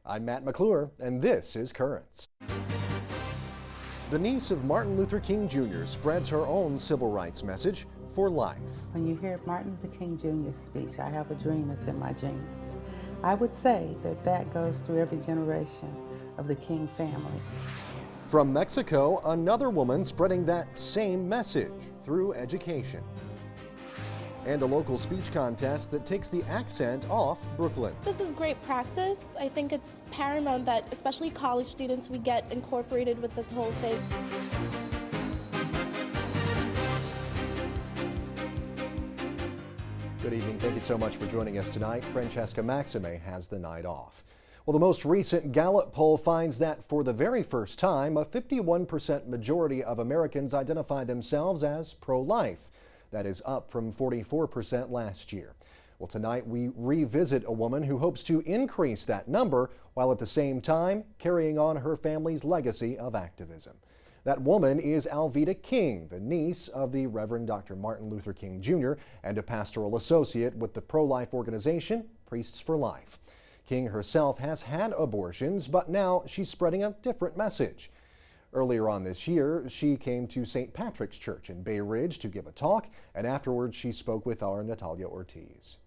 I'm Matt McClure, and this is Currents. The niece of Martin Luther King Jr. spreads her own civil rights message for life. When you hear Martin Luther King Jr.'s speech, "I have a dream, it's in my genes," I would say that that goes through every generation of the King family. From Mexico, another woman spreading that same message through education. And a local speech contest that takes the accent off Brooklyn. This is great practice. I think it's paramount that especially college students, we get incorporated with this whole thing. Good evening. Thank you so much for joining us tonight. Francesca Maxime has the night off. Well, the most recent Gallup poll finds that for the very first time, a 51% majority of Americans identify themselves as pro-life. That is up from 44% last year. Well, tonight we revisit a woman who hopes to increase that number while at the same time carrying on her family's legacy of activism. That woman is Alveda King, the niece of the Reverend Dr. Martin Luther King Jr. and a pastoral associate with the pro-life organization Priests for Life. King herself has had abortions, but now she's spreading a different message. Earlier on this year, she came to St. Patrick's Church in Bay Ridge to give a talk, and afterwards she spoke with our Natalia Ortiz.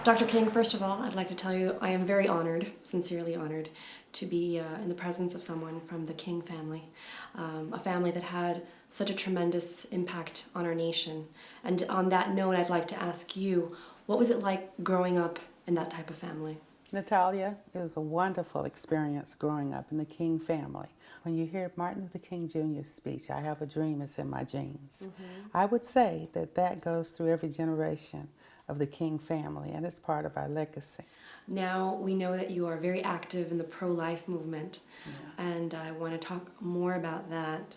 Dr. King, first of all, I'd like to tell you I am very honored, sincerely honored, to be in the presence of someone from the King family, a family that had such a tremendous impact on our nation. And on that note, I'd like to ask you, what was it like growing up in that type of family? Natalia, it was a wonderful experience growing up in the King family. When you hear Martin Luther King Jr.'s speech, "I have a dream, it's in my genes," I would say that that goes through every generation of the King family, and it's part of our legacy. Now we know that you are very active in the pro-life movement, and I want to talk more about that.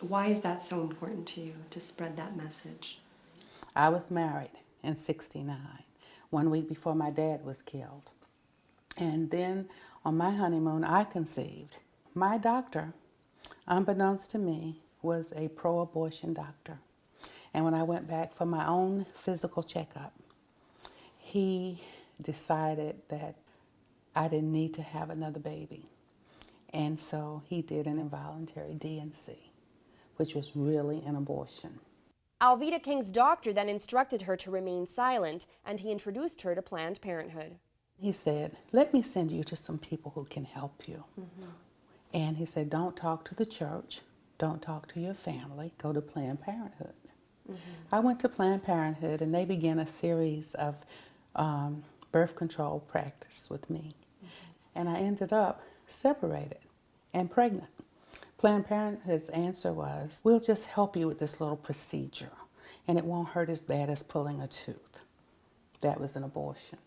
Why is that so important to you, to spread that message? I was married in '69. 1 week before my dad was killed. And then on my honeymoon, I conceived. My doctor, unbeknownst to me, was a pro-abortion doctor. And when I went back for my own physical checkup, he decided that I didn't need to have another baby. And so he did an involuntary D&C, which was really an abortion. Alveda King's doctor then instructed her to remain silent, and he introduced her to Planned Parenthood. He said, "Let me send you to some people who can help you." And he said, "Don't talk to the church, don't talk to your family, go to Planned Parenthood." I went to Planned Parenthood, and they began a series of birth control practice with me. And I ended up separated and pregnant. Planned Parenthood's answer was, "We'll just help you with this little procedure, and it won't hurt as bad as pulling a tooth." That was an abortion.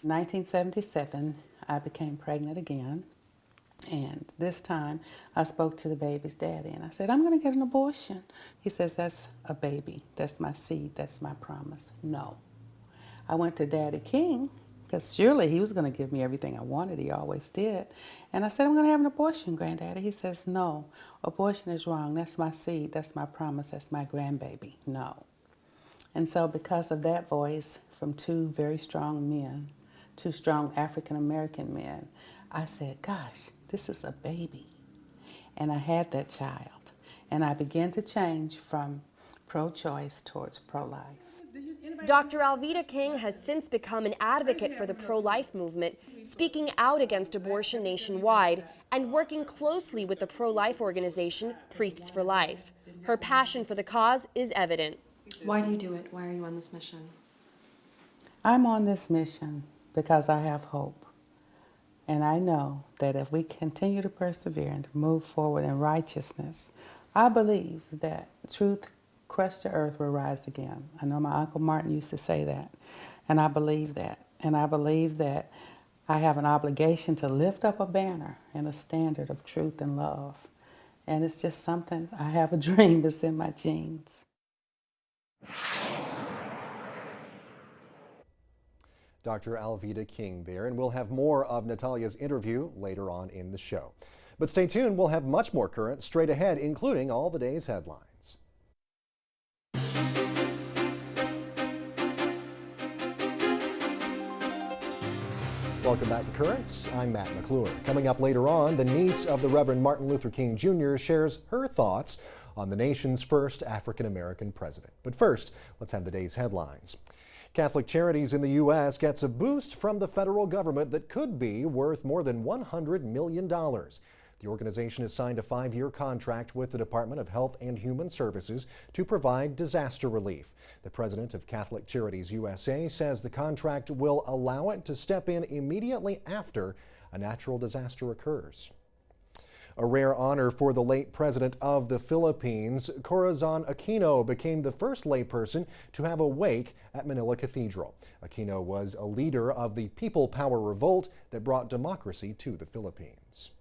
In 1977, I became pregnant again, and this time I spoke to the baby's daddy, and I said, "I'm going to get an abortion." He says, "That's a baby. That's my seed. That's my promise." No. I went to Daddy King, because surely he was going to give me everything I wanted. He always did. And I said, "I'm going to have an abortion, Granddaddy." He says, "No, abortion is wrong. That's my seed. That's my promise. That's my grandbaby. No." And so because of that voice from two very strong men, two strong African-American men, I said, "Gosh, this is a baby." And I had that child. And I began to change from pro-choice towards pro-life. Dr. Alveda King has since become an advocate for the pro-life movement, speaking out against abortion nationwide and working closely with the pro-life organization Priests for Life. Her passion for the cause is evident. Why do you do it? Why are you on this mission? I'm on this mission because I have hope. And I know that if we continue to persevere and to move forward in righteousness, I believe that truth crushed to earth will rise again. I know my Uncle Martin used to say that, and I believe that. And I believe that I have an obligation to lift up a banner and a standard of truth and love. And it's just something, I have a dream that's in my genes. Dr. Alveda King there, and we'll have more of Natalia's interview later on in the show. But stay tuned, we'll have much more current straight ahead, including all the day's headlines. Welcome back to Currents. I'm Matt McClure. Coming up later on, the niece of the Reverend Martin Luther King Jr. shares her thoughts on the nation's first African-American president. But first, let's have the day's headlines. Catholic Charities in the U.S. gets a boost from the federal government that could be worth more than $100 million. The organization has signed a 5-year contract with the Department of Health and Human Services to provide disaster relief. The president of Catholic Charities USA says the contract will allow it to step in immediately after a natural disaster occurs. A rare honor for the late president of the Philippines, Corazon Aquino became the first layperson to have a wake at Manila Cathedral. Aquino was a leader of the People Power revolt that brought democracy to the Philippines.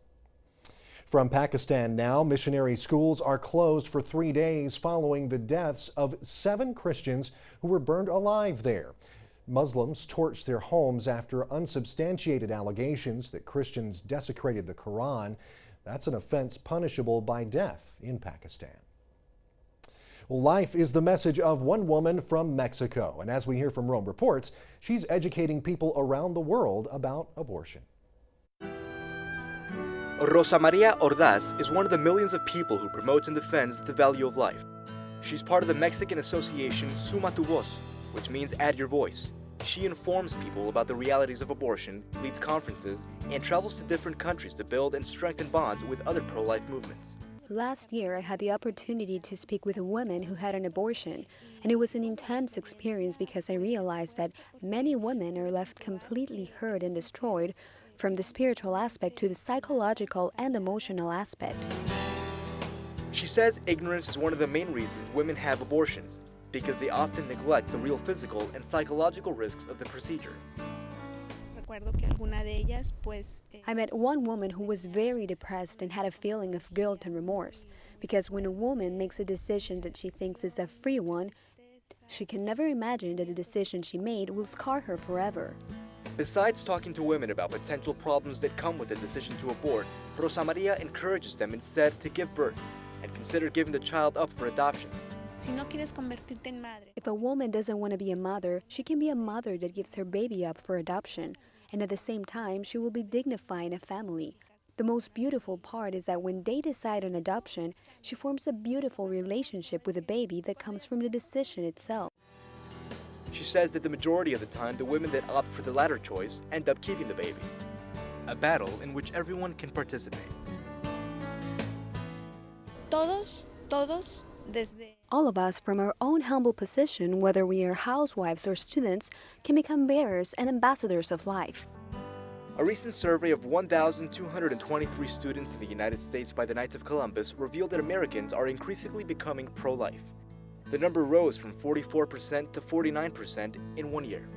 From Pakistan now, missionary schools are closed for 3 days following the deaths of 7 Christians who were burned alive there. Muslims torched their homes after unsubstantiated allegations that Christians desecrated the Quran. That's an offense punishable by death in Pakistan. Well, life is the message of one woman from Mexico. And as we hear from Rome Reports, she's educating people around the world about abortion. Rosa Maria Ordaz is one of the millions of people who promotes and defends the value of life. She's part of the Mexican association Suma Tu Voz, which means add your voice. She informs people about the realities of abortion, leads conferences, and travels to different countries to build and strengthen bonds with other pro-life movements. Last year, I had the opportunity to speak with a woman who had an abortion, and it was an intense experience because I realized that many women are left completely hurt and destroyed, from the spiritual aspect to the psychological and emotional aspect. She says ignorance is one of the main reasons women have abortions, because they often neglect the real physical and psychological risks of the procedure. I met one woman who was very depressed and had a feeling of guilt and remorse, because when a woman makes a decision that she thinks is a free one, she can never imagine that the decision she made will scar her forever. Besides talking to women about potential problems that come with the decision to abort, Rosa Maria encourages them instead to give birth and consider giving the child up for adoption. If a woman doesn't want to be a mother, she can be a mother that gives her baby up for adoption, and at the same time, she will be dignifying a family. The most beautiful part is that when they decide on adoption, she forms a beautiful relationship with the baby that comes from the decision itself. She says that the majority of the time, the women that opt for the latter choice end up keeping the baby. A battle in which everyone can participate. All of us, from our own humble position, whether we are housewives or students, can become bearers and ambassadors of life. A recent survey of 1,223 students in the United States by the Knights of Columbus revealed that Americans are increasingly becoming pro-life. The number rose from 44% to 49% in 1 year.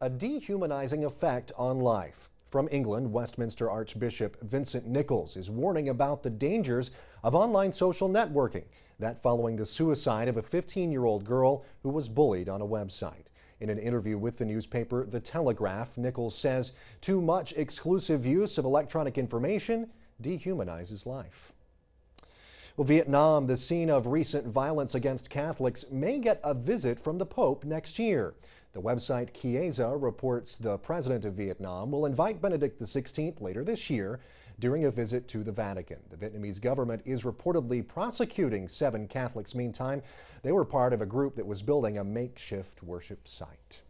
A dehumanizing effect on life. From England, Westminster Archbishop Vincent Nichols is warning about the dangers of online social networking. That following the suicide of a 15-year-old girl who was bullied on a website. In an interview with the newspaper The Telegraph, Nichols says too much exclusive use of electronic information dehumanizes life. Well, Vietnam, the scene of recent violence against Catholics, may get a visit from the Pope next year. The website Chiesa reports the president of Vietnam will invite Benedict XVI later this year during a visit to the Vatican. The Vietnamese government is reportedly prosecuting 7 Catholics meantime. They were part of a group that was building a makeshift worship site.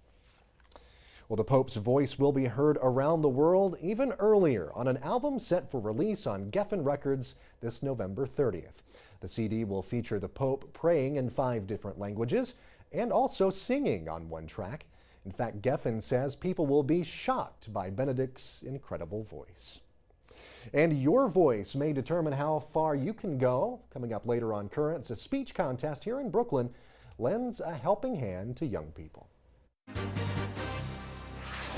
Well, the Pope's voice will be heard around the world even earlier on an album set for release on Geffen Records this November 30th. The CD will feature the Pope praying in 5 different languages and also singing on one track. In fact, Geffen says people will be shocked by Benedict's incredible voice. And your voice may determine how far you can go. Coming up later on Currents, a speech contest here in Brooklyn lends a helping hand to young people.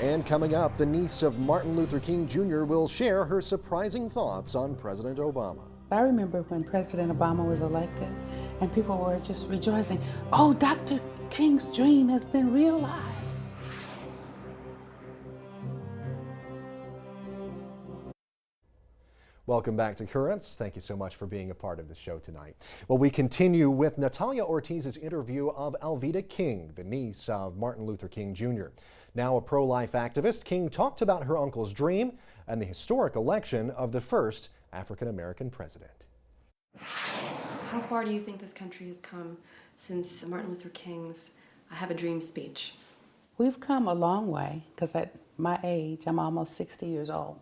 And coming up, the niece of Martin Luther King Jr. will share her surprising thoughts on President Obama. I remember when President Obama was elected and people were just rejoicing, oh, Dr. King's dream has been realized. Welcome back to Currents. Thank you so much for being a part of the show tonight. Well, we continue with Natalia Ortiz's interview of Alveda King, the niece of Martin Luther King Jr. Now a pro-life activist, King talked about her uncle's dream and the historic election of the first African-American president. How far do you think this country has come since Martin Luther King's I Have a Dream speech? We've come a long way, because at my age, I'm almost 60 years old.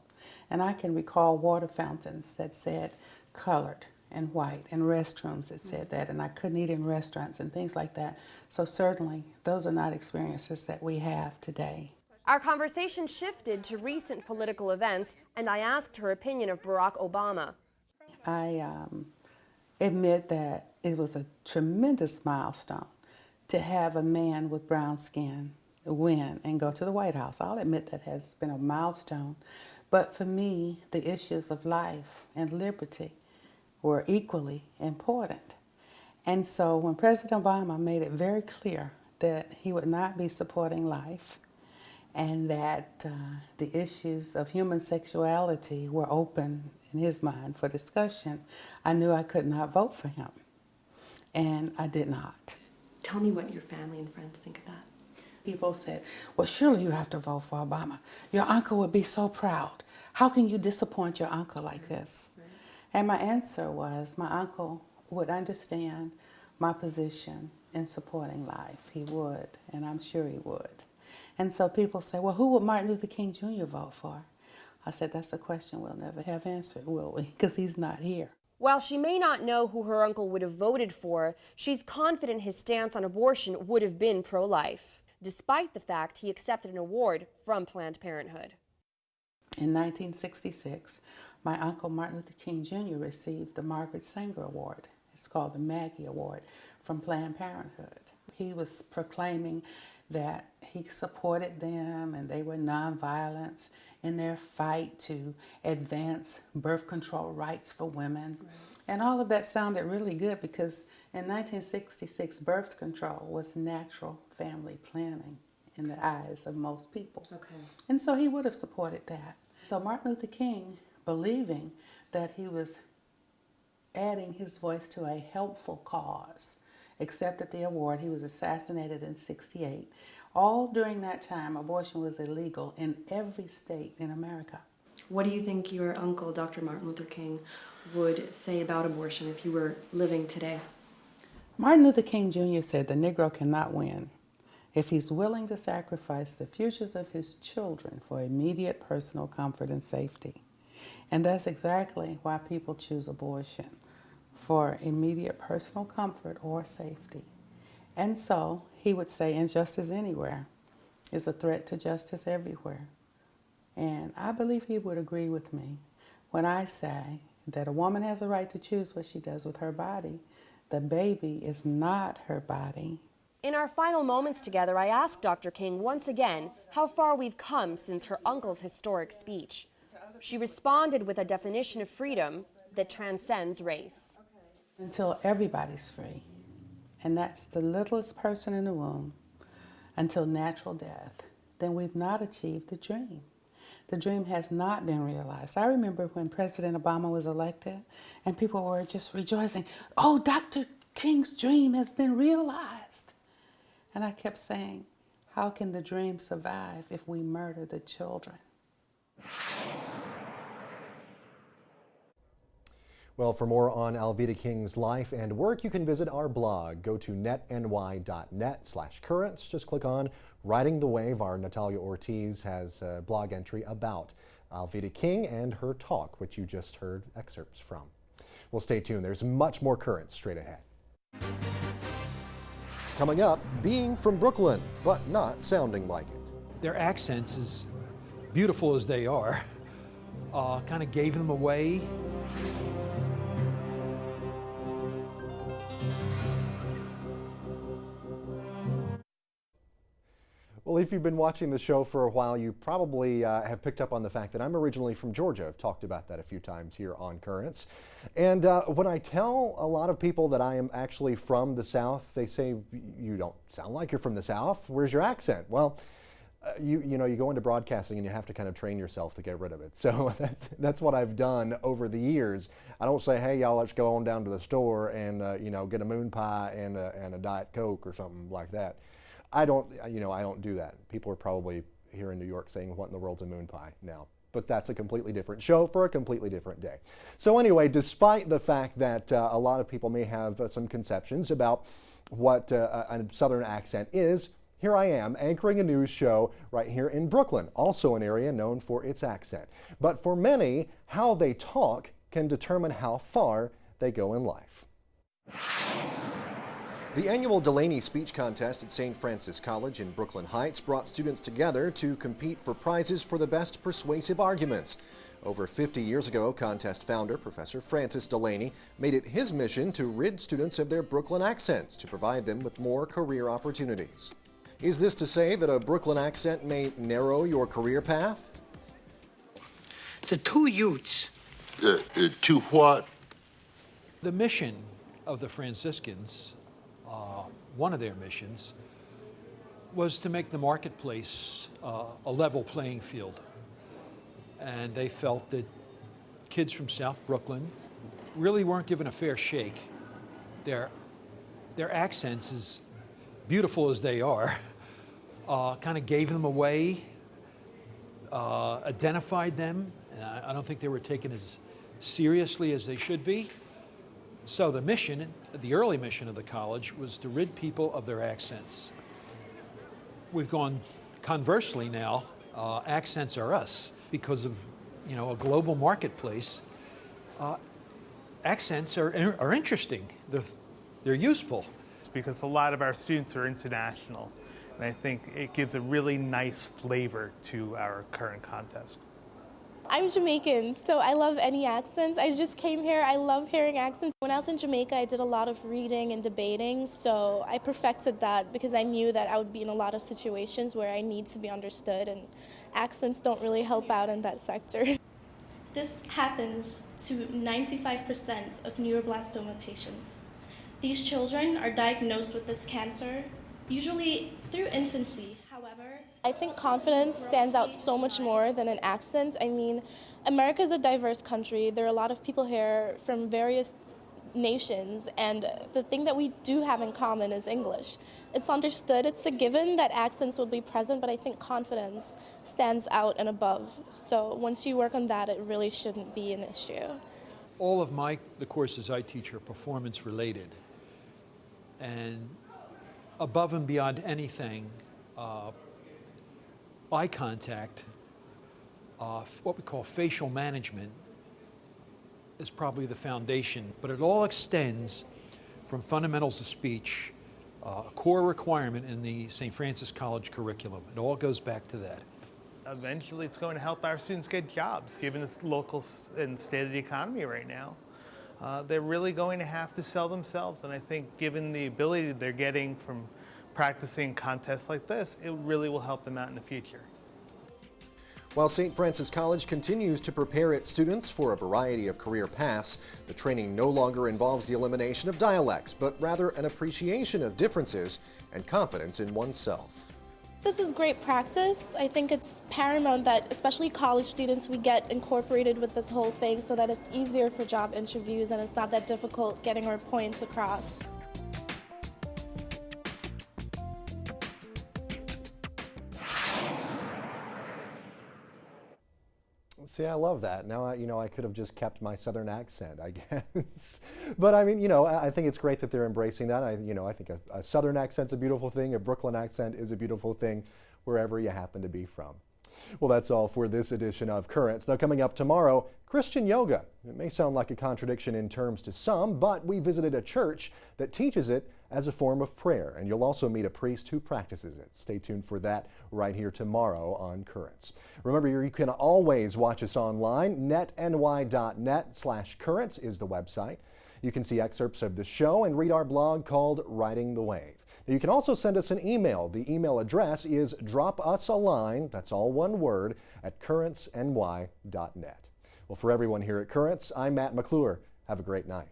And I can recall water fountains that said colored and white, and restrooms that said that, and I couldn't eat in restaurants and things like that. So certainly, those are not experiences that we have today. Our conversation shifted to recent political events, and I asked her opinion of Barack Obama. I admit that it was a tremendous milestone to have a man with brown skin win and go to the White House. I'll admit that has been a milestone. But for me, the issues of life and liberty were equally important. And so when President Obama made it very clear that he would not be supporting life and that the issues of human sexuality were open in his mind for discussion, I knew I could not vote for him. And I did not. Tell me what your family and friends think of that. People said, well, surely you have to vote for Obama. Your uncle would be so proud. How can you disappoint your uncle like this? Right. And my answer was, my uncle would understand my position in supporting life. He would, and I'm sure he would. And so people say, well, who would Martin Luther King Jr. vote for? I said, that's a question we'll never have answered, will we? Because he's not here. While she may not know who her uncle would have voted for, she's confident his stance on abortion would have been pro-life, despite the fact he accepted an award from Planned Parenthood. In 1966, my uncle Martin Luther King Jr. received the Margaret Sanger Award. It's called the Maggie Award from Planned Parenthood. He was proclaiming that he supported them and they were nonviolent in their fight to advance birth control rights for women. Right. And all of that sounded really good because in 1966, birth control was natural family planning in the eyes of most people. Okay. And so he would have supported that. So Martin Luther King, believing that he was adding his voice to a helpful cause, accepted the award. He was assassinated in '68. All during that time, abortion was illegal in every state in America. What do you think your uncle, Dr. Martin Luther King, would say about abortion if you were living today? Martin Luther King Jr. said the Negro cannot win if he's willing to sacrifice the futures of his children for immediate personal comfort and safety. And that's exactly why people choose abortion, for immediate personal comfort or safety. And so he would say injustice anywhere is a threat to justice everywhere. And I believe he would agree with me when I say that a woman has a right to choose what she does with her body. The baby is not her body. In our final moments together, I asked Dr. King once again how far we've come since her uncle's historic speech. She responded with a definition of freedom that transcends race. Until everybody's free, and that's the littlest person in the womb, until natural death, then we've not achieved the dream. The dream has not been realized. I remember when President Obama was elected and people were just rejoicing, oh, Dr. King's dream has been realized. And I kept saying, how can the dream survive if we murder the children? Well, for more on Alveda King's life and work, you can visit our blog. Go to netny.net/currents. Just click on Riding the Wave. Our Natalia Ortiz has a blog entry about Alveda King and her talk, which you just heard excerpts from. Well, stay tuned. There's much more Currents straight ahead. Coming up, being from Brooklyn, but not sounding like it. Their accents, as beautiful as they are, kind of gave them away. Well, if you've been watching the show for a while, you probably have picked up on the fact that I'm originally from Georgia. I've talked about that a few times here on Currents. And when I tell a lot of people that I am actually from the South, they say, you don't sound like you're from the South. Where's your accent? Well, You know, you go into broadcasting and you have to kind of train yourself to get rid of it. So that's what I've done over the years. I don't say, hey, y'all, let's go on down to the store and you know, get a moon pie and a Diet Coke or something like that. I don't do that. People are probably here in New York saying, what in the world's a moon pie now? But that's a completely different show for a completely different day. So anyway, despite the fact that a lot of people may have some conceptions about what a Southern accent is, here I am anchoring a news show right here in Brooklyn, also an area known for its accent. But for many, how they talk can determine how far they go in life. The annual Delaney Speech Contest at St. Francis College in Brooklyn Heights brought students together to compete for prizes for the best persuasive arguments. Over 50 years ago, contest founder Professor Francis Delaney made it his mission to rid students of their Brooklyn accents to provide them with more career opportunities. Is this to say that a Brooklyn accent may narrow your career path? The two youths. To what? The mission of the Franciscans, one of their missions, was to make the marketplace a level playing field. And they felt that kids from South Brooklyn really weren't given a fair shake. Their accents, as beautiful as they are, kind of gave them away, identified them. I don't think they were taken as seriously as they should be. So the mission, the early mission of the college, was to rid people of their accents. We've gone conversely now. Accents are us because of, you know, a global marketplace. Accents are interesting. They're useful. Because a lot of our students are international, and I think it gives a really nice flavor to our current contest. I'm Jamaican, so I love any accents. I just came here, I love hearing accents. When I was in Jamaica, I did a lot of reading and debating, so I perfected that because I knew that I would be in a lot of situations where I need to be understood, and accents don't really help out in that sector. This happens to 95% of neuroblastoma patients. These children are diagnosed with this cancer, usually through infancy. However, I think confidence stands out so much more than an accent. I mean, America is a diverse country. There are a lot of people here from various nations, and the thing that we do have in common is English. It's understood, it's a given that accents will be present, but I think confidence stands out and above. So once you work on that, it really shouldn't be an issue. All of the courses I teach are performance related. And above and beyond anything, eye contact, what we call facial management, is probably the foundation. But it all extends from fundamentals of speech, a core requirement in the St. Francis College curriculum. It all goes back to that. Eventually, it's going to help our students get jobs, given the local and state of the economy right now. They're really going to have to sell themselves, and I think given the ability they're getting from practicing contests like this, it really will help them out in the future. While St. Francis College continues to prepare its students for a variety of career paths, the training no longer involves the elimination of dialects, but rather an appreciation of differences and confidence in oneself. This is great practice. I think it's paramount that, especially college students, we get incorporated with this whole thing so that it's easier for job interviews and it's not that difficult getting our points across. See, I love that. Now, I could have just kept my Southern accent, I guess. But I mean, I think it's great that they're embracing that. I think a Southern accent's a beautiful thing. A Brooklyn accent is a beautiful thing, wherever you happen to be from. Well, that's all for this edition of Currents. Now, coming up tomorrow, Christian yoga. It may sound like a contradiction in terms to some, but we visited a church that teaches it as a form of prayer, and you'll also meet a priest who practices it. Stay tuned for that right here tomorrow on Currents. Remember, you can always watch us online. netny.net/currents is the website. You can see excerpts of the show and read our blog called Riding the Wave. Now, you can also send us an email. The email address is dropusaline, that's all one word, at currentsny.net. Well, for everyone here at Currents, I'm Matt McClure. Have a great night.